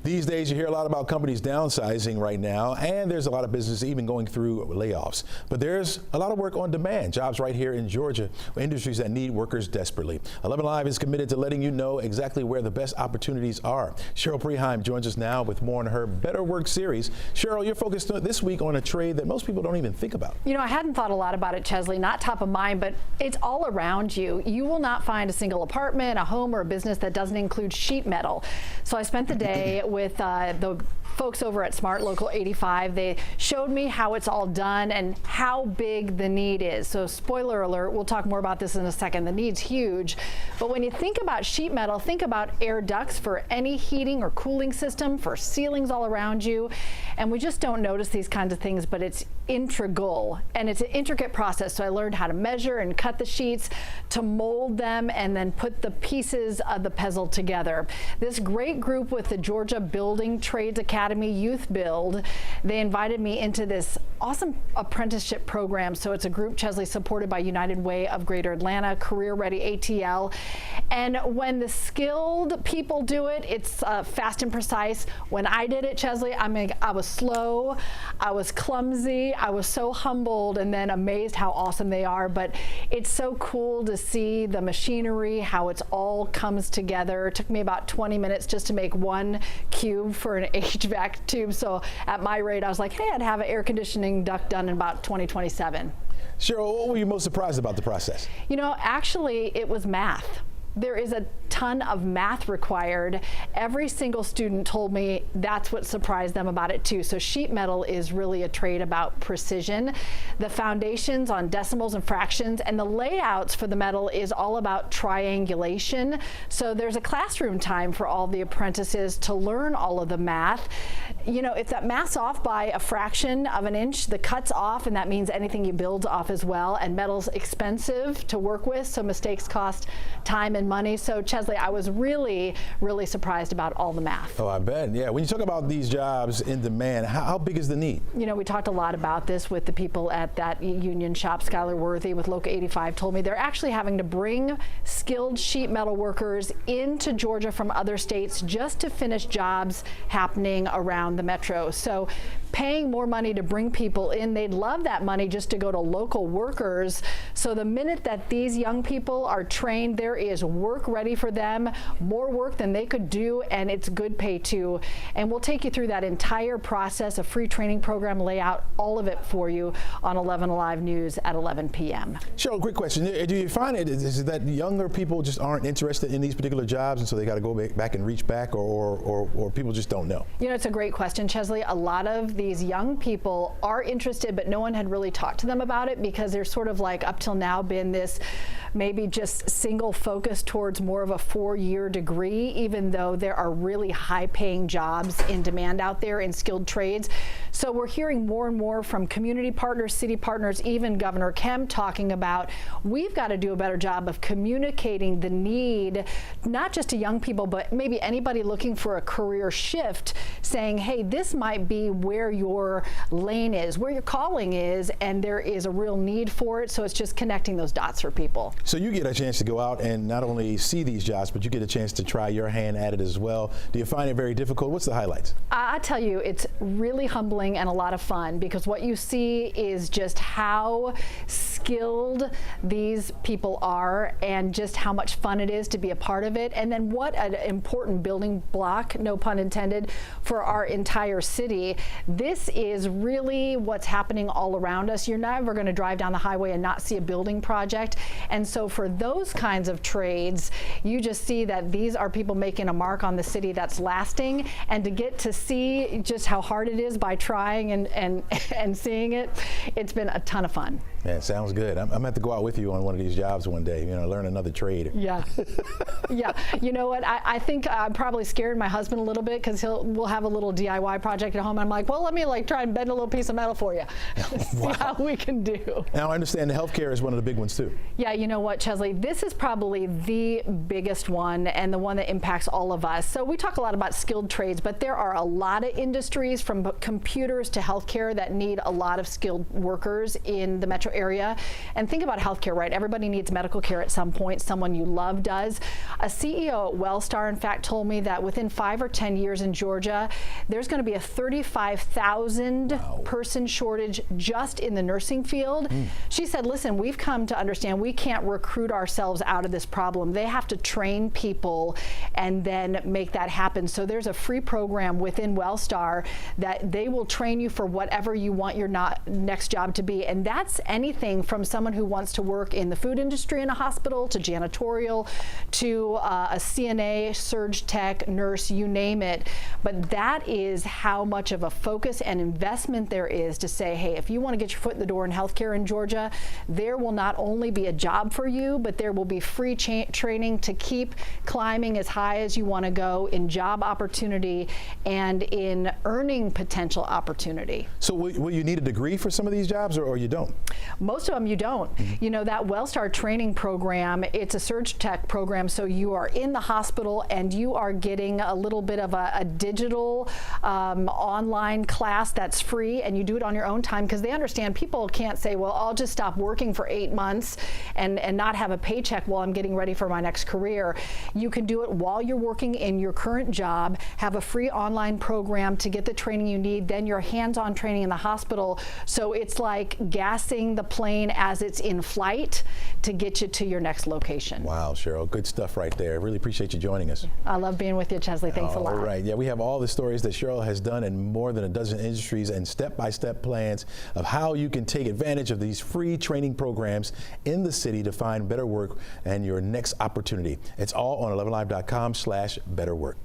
These days, you hear a lot about companies downsizing right now, and there's a lot of businesses even going through layoffs. But there's a lot of work on demand, jobs right here in Georgia, industries that need workers desperately. 11Alive is committed to letting you know exactly where the best opportunities are. Cheryl Preheim joins us now with more on her Better Work series. Cheryl, you're focused this week on a trade that most people don't even think about. You know, I hadn't thought a lot about it, Chesley, not top of mind, but it's all around you. You will not find a single apartment, a home, or a business that doesn't include sheet metal. So I spent the day with the folks over at Smart Local 85. They showed me how it's all done and how big the need is. So spoiler alert, we'll talk more about this in a second. The need's huge. But when you think about sheet metal, think about air ducts for any heating or cooling system, for ceilings all around you. And we just don't notice these kinds of things, but it's integral and it's an intricate process. So I learned how to measure and cut the sheets, to mold them, and then put the pieces of the puzzle together. This great group with the Georgia Building Trades Academy Youth Build, they invited me into this awesome apprenticeship program. So it's a group, Chesley, supported by United Way of Greater Atlanta, Career Ready ATL. And when the skilled people do it, it's fast and precise. When I did it, Chesley, I was slow, I was clumsy, I was so humbled and then amazed how awesome they are. But it's so cool to see the machinery, how it's all comes together. It took me about 20 minutes just to make one cube for an HVAC tube. So at my rate, I was like, hey, I'd have an air conditioning duct done in about 2027. Cheryl, what were you most surprised about the process? You know, actually, it was math. There is a ton of math required. Every single student told me that's what surprised them about it too. So sheet metal is really a trade about precision. The foundations on decimals and fractions, and the layouts for the metal is all about triangulation. So there's a classroom time for all the apprentices to learn all of the math. You know, if that math's off by a fraction of an inch, the cut's off, and that means anything you build's off as well. And metal's expensive to work with, so mistakes cost time and money. So Chesley, I was really, really surprised about all the math. Oh, I bet. Yeah. When you talk about these jobs in demand, how big is the need? You know, we talked a lot about this with the people at that union shop. Skylar Worthy with Local 85 told me they're actually having to bring skilled sheet metal workers into Georgia from other states just to finish jobs happening around the metro. So paying more money to bring people in, they'd love that money just to go to local workers. So the minute that these young people are trained, there is work ready for them, more work than they could do, and it's good pay too. And we'll take you through that entire process, a free training program, lay out all of it for you on 11Alive News at 11 p.m. Cheryl, quick question. Do you find is that younger people just aren't interested in these particular jobs, and so they got to go back and reach back, or people just don't know? You know, it's a great question, Chesley. A lot of these young people are interested, but no one had really talked to them about it because there's sort of like up till now been this maybe just single focus towards more of a 4-year degree, even though there are really high-paying jobs in demand out there in skilled trades. So we're hearing more and more from community partners, city partners, even Governor Kemp talking about we've got to do a better job of communicating the need, not just to young people, but maybe anybody looking for a career shift, saying, hey, this might be where your lane is, where your calling is, and there is a real need for it. So it's just connecting those dots for people. So you get a chance to go out and not only see these jobs, but you get a chance to try your hand at it as well. Do you find it very difficult? What's the highlights? I tell you, it's really humbling and a lot of fun, because what you see is just how skilled these people are and just how much fun it is to be a part of it. And then what an important building block, no pun intended, for our entire city. This is really what's happening all around us. You're never going to drive down the highway and not see a building project. And so for those kinds of trades, you just see that these are people making a mark on the city that's lasting. And to get to see just how hard it is by trying and seeing it, it's been a ton of fun. Yeah, sounds good. I'm going to have to go out with you on one of these jobs one day, you know, learn another trade. Yeah. Yeah. You know what? I think I'm probably scared my husband a little bit, because we'll have a little DIY project at home. I'm like, well, let me try and bend a little piece of metal for you. Wow. See how we can do. Now I understand the healthcare is one of the big ones too. Yeah, you know what, Chesley, this is probably the biggest one and the one that impacts all of us. So we talk a lot about skilled trades, but there are a lot of industries from computers to healthcare that need a lot of skilled workers in the metro metro area. And think about healthcare, right? Everybody needs medical care at some point. Someone you love does. A CEO at Wellstar, in fact, told me that within 5 or 10 years in Georgia, there's going to be a 35,000 person shortage just in the nursing field. She said, listen, we've come to understand we can't recruit ourselves out of this problem. They have to train people and then make that happen. So there's a free program within Wellstar that they will train you for whatever you want your next job to be. And that's anything from someone who wants to work in the food industry in a hospital, to janitorial, to a CNA, surge tech, nurse, you name it. But that is how much of a focus and investment there is to say, hey, if you want to get your foot in the door in healthcare in Georgia, there will not only be a job for you, but there will be free training to keep climbing as high as you want to go in job opportunity and in earning potential opportunity. So will you need a degree for some of these jobs, or you don't? Most of them you don't. You know, that Wellstar training program, it's a surge tech program, so you are in the hospital and you are getting a little bit of a digital online class that's free, and you do it on your own time, because they understand people can't say, well, I'll just stop working for 8 months and not have a paycheck while I'm getting ready for my next career. You can do it while you're working in your current job, have a free online program to get the training you need, then your hands-on training in the hospital. So it's like gassing the plane as it's in flight to get you to your next location. Wow, Cheryl, good stuff right there. I really appreciate you joining us. I love being with you, Chesley. Thanks a lot. All right, yeah, we have all the stories that Cheryl has done in more than a dozen industries, and step-by-step plans of how you can take advantage of these free training programs in the city to find better work and your next opportunity. It's all on 11alive.com/betterwork.